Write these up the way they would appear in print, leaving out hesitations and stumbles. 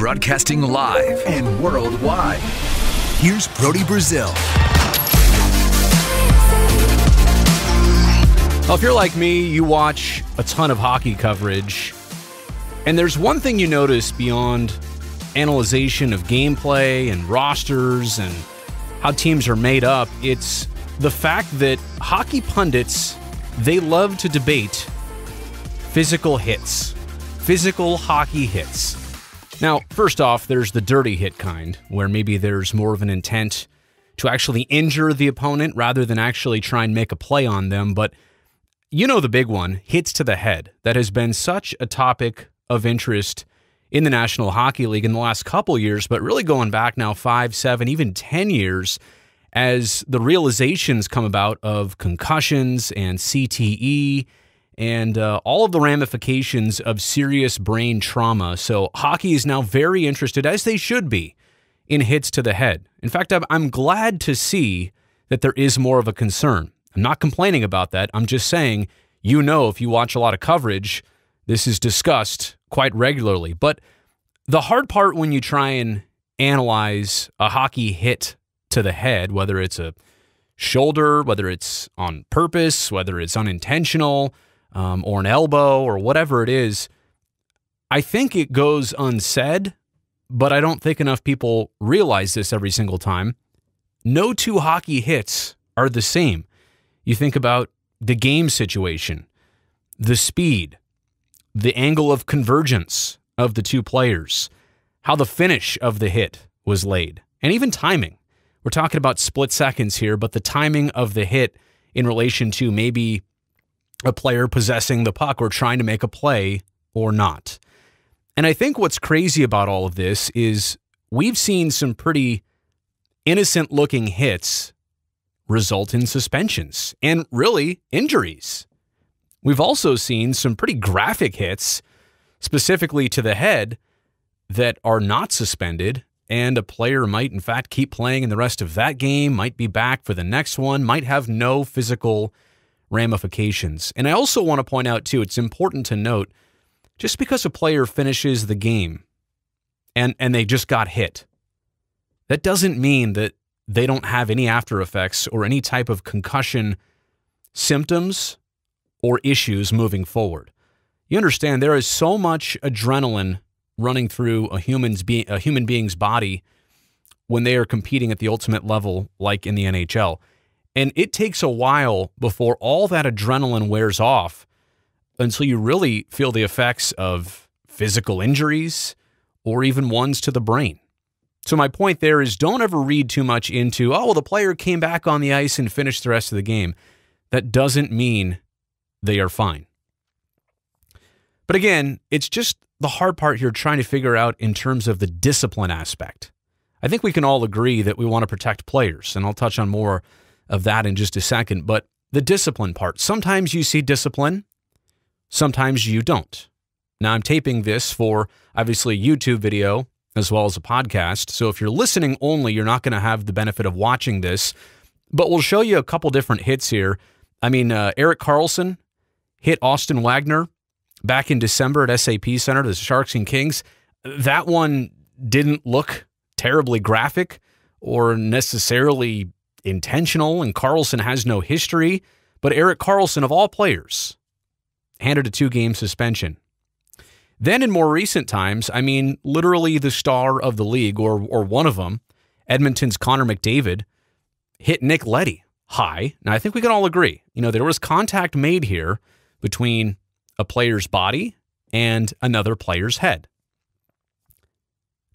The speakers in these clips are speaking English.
Broadcasting live and worldwide. Here's Brody Brazil. Well, if you're like me, you watch a ton of hockey coverage, and there's one thing you notice beyond analyzation of gameplay and rosters and how teams are made up. It's the fact that hockey pundits, they love to debate physical hits, physical hockey hits. Now, first off, there's the dirty hit kind, where maybe there's more of an intent to actually injure the opponent rather than actually try and make a play on them. But you know the big one, hits to the head, that has been such a topic of interest in the National Hockey League in the last couple years, but really going back now 5, 7, even 10 years as the realizations come about of concussions and CTE and all of the ramifications of serious brain trauma. So hockey is now very interested, as they should be, in hits to the head. In fact, I'm glad to see that there is more of a concern. I'm not complaining about that. I'm just saying, if you watch a lot of coverage, this is discussed quite regularly. But the hard part when you try and analyze a hockey hit to the head, whether it's a shoulder, whether it's on purpose, whether it's unintentional, or an elbow, or whatever it is, I think it goes unsaid, but I don't think enough people realize this every single time. No two hockey hits are the same. You think about the game situation, the speed, the angle of convergence of the two players, how the finish of the hit was laid, and even timing. We're talking about split seconds here, but the timing of the hit in relation to maybe a player possessing the puck or trying to make a play or not. And I think what's crazy about all of this is we've seen some pretty innocent-looking hits result in suspensions and really injuries. We've also seen some pretty graphic hits, specifically to the head, that are not suspended, and a player might in fact keep playing in the rest of that game, might be back for the next one, might have no physical ramifications. And I also want to point out, too, it's important to note, just because a player finishes the game and they just got hit, that doesn't mean that they don't have any after effects or any type of concussion symptoms or issues moving forward. You understand there is so much adrenaline running through a human being's body when they are competing at the ultimate level, like in the NHL. And it takes a while before all that adrenaline wears off until you really feel the effects of physical injuries or even ones to the brain. So my point there is, don't ever read too much into, the player came back on the ice and finished the rest of the game. That doesn't mean they are fine. But again, it's just the hard part here trying to figure out in terms of the discipline aspect. I think we can all agree that we want to protect players, and I'll touch on more of that in just a second. But the discipline part, sometimes you see discipline, sometimes you don't. Now, I'm taping this for, obviously, a YouTube video as well as a podcast. So if you're listening only, you're not going to have the benefit of watching this. But we'll show you a couple different hits here. I mean, Erik Karlsson hit Austin Wagner back in December at SAP Center, the Sharks and Kings. That one didn't look terribly graphic or necessarily intentional, and Karlsson has no history. But Erik Karlsson, of all players, handed a 2-game suspension. Then in more recent times, I mean, literally the star of the league, or one of them, Edmonton's Connor McDavid, hit Nick Leddy high. Now, I think we can all agree, there was contact made here between a player's body and another player's head.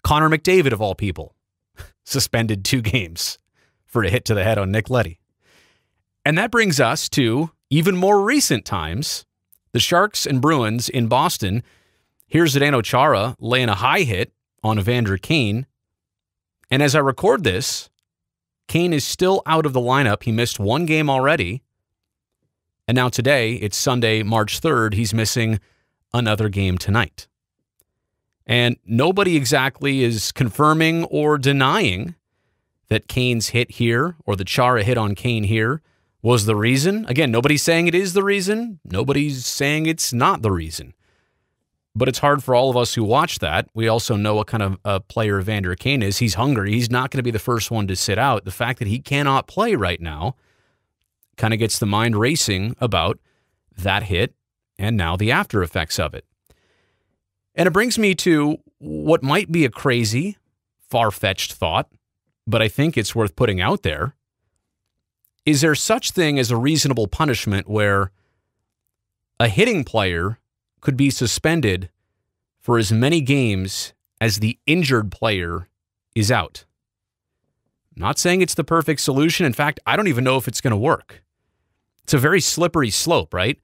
Connor McDavid, of all people, suspended 2 games for a hit to the head on Nick Leddy. And that brings us to even more recent times. The Sharks and Bruins in Boston. Here's Zdeno Chara laying a high hit on Evander Kane. And as I record this, Kane is still out of the lineup. He missed 1 game already. And now today, it's Sunday, March 3rd, he's missing another game tonight. And nobody exactly is confirming or denying that Kane's hit here, or the Chara hit on Kane here, was the reason. Again, nobody's saying it is the reason. Nobody's saying it's not the reason. But it's hard for all of us who watch that. We also know what kind of a player Evander Kane is. He's hungry. He's not going to be the first one to sit out. The fact that he cannot play right now kind of gets the mind racing about that hit and now the after effects of it. And it brings me to what might be a crazy, far-fetched thought, but I think it's worth putting out there. Is there such thing as a reasonable punishment where a hitting player could be suspended for as many games as the injured player is out? I'm not saying it's the perfect solution. In fact, I don't even know if it's going to work. It's a very slippery slope, right?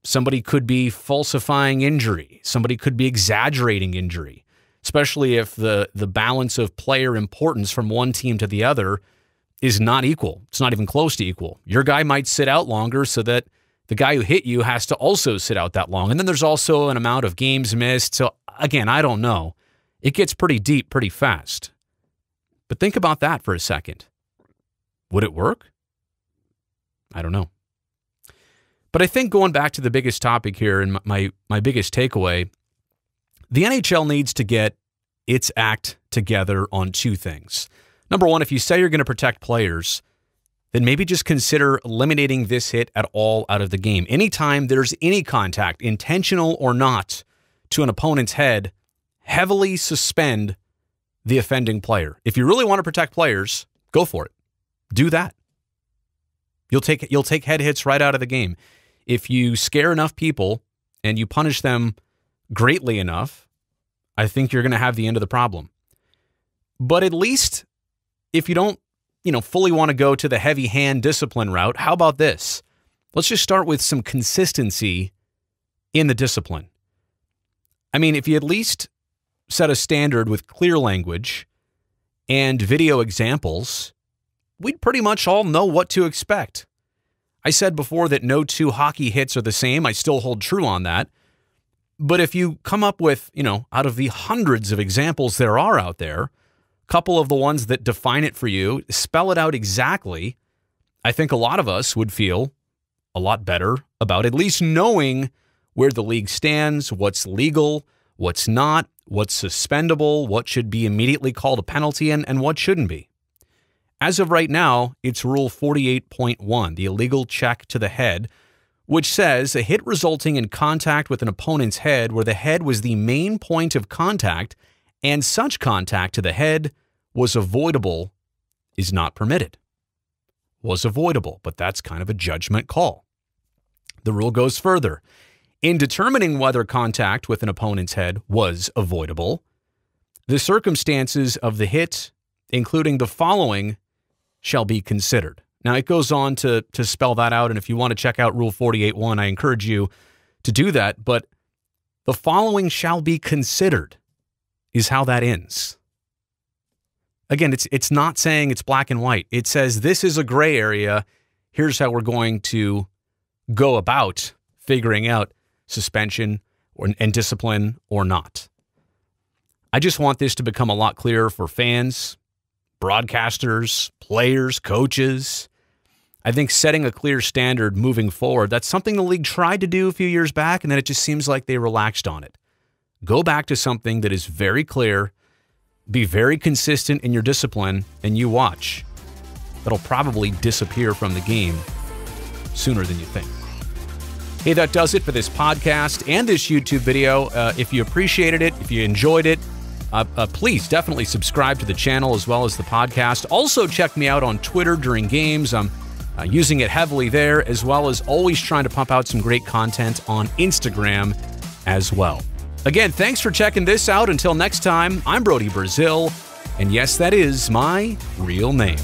Somebody could be falsifying injury. Somebody could be exaggerating injury, especially if the balance of player importance from one team to the other is not equal. It's not even close to equal. Your guy might sit out longer so that the guy who hit you has to also sit out that long. And then there's also an amount of games missed. So again, I don't know. It gets pretty deep pretty fast. But think about that for a second. Would it work? I don't know. But I think going back to the biggest topic here and my biggest takeaway, the NHL needs to get its act together on two things. Number one, if you say you're going to protect players, then maybe just consider eliminating this hit at all out of the game. Anytime there's any contact, intentional or not, to an opponent's head, heavily suspend the offending player. If you really want to protect players, go for it. Do that. You'll take head hits right out of the game. If you scare enough people and you punish them greatly enough, I think you're going to have the end of the problem. But at least if you don't, fully want to go to the heavy hand discipline route, how about this? Let's just start with some consistency in the discipline. I mean, if you at least set a standard with clear language and video examples, we'd pretty much all know what to expect. I said before that no two hockey hits are the same. I still hold true on that. But if you come up with, out of the hundreds of examples there are out there, a couple of the ones that define it for you, spell it out exactly, I think a lot of us would feel a lot better about at least knowing where the league stands, what's legal, what's not, what's suspendable, what should be immediately called a penalty, and what shouldn't be. As of right now, it's Rule 48.1, the illegal check to the head, which says a hit resulting in contact with an opponent's head where the head was the main point of contact and such contact to the head was avoidable is not permitted. Was avoidable, but that's kind of a judgment call. The rule goes further. In determining whether contact with an opponent's head was avoidable, the circumstances of the hit, including the following, shall be considered. Now, it goes on to spell that out, and if you want to check out Rule 48.1, I encourage you to do that, but the following shall be considered is how that ends. Again, it's not saying it's black and white. It says this is a gray area. Here's how we're going to go about figuring out suspension and discipline or not. I just want this to become a lot clearer for fans, broadcasters, players, coaches. I think setting a clear standard moving forward, that's something the league tried to do a few years back, and then it just seems like they relaxed on it. Go back to something that is very clear, be very consistent in your discipline, and you watch. That'll probably disappear from the game sooner than you think. Hey, that does it for this podcast and this YouTube video. If you appreciated it, if you enjoyed it, please definitely subscribe to the channel as well as the podcast. Also, check me out on Twitter during games. I'm using it heavily there, as well as always trying to pump out some great content on Instagram as well. Again, thanks for checking this out. Until next time, I'm Brody Brazil, and yes, that is my real name.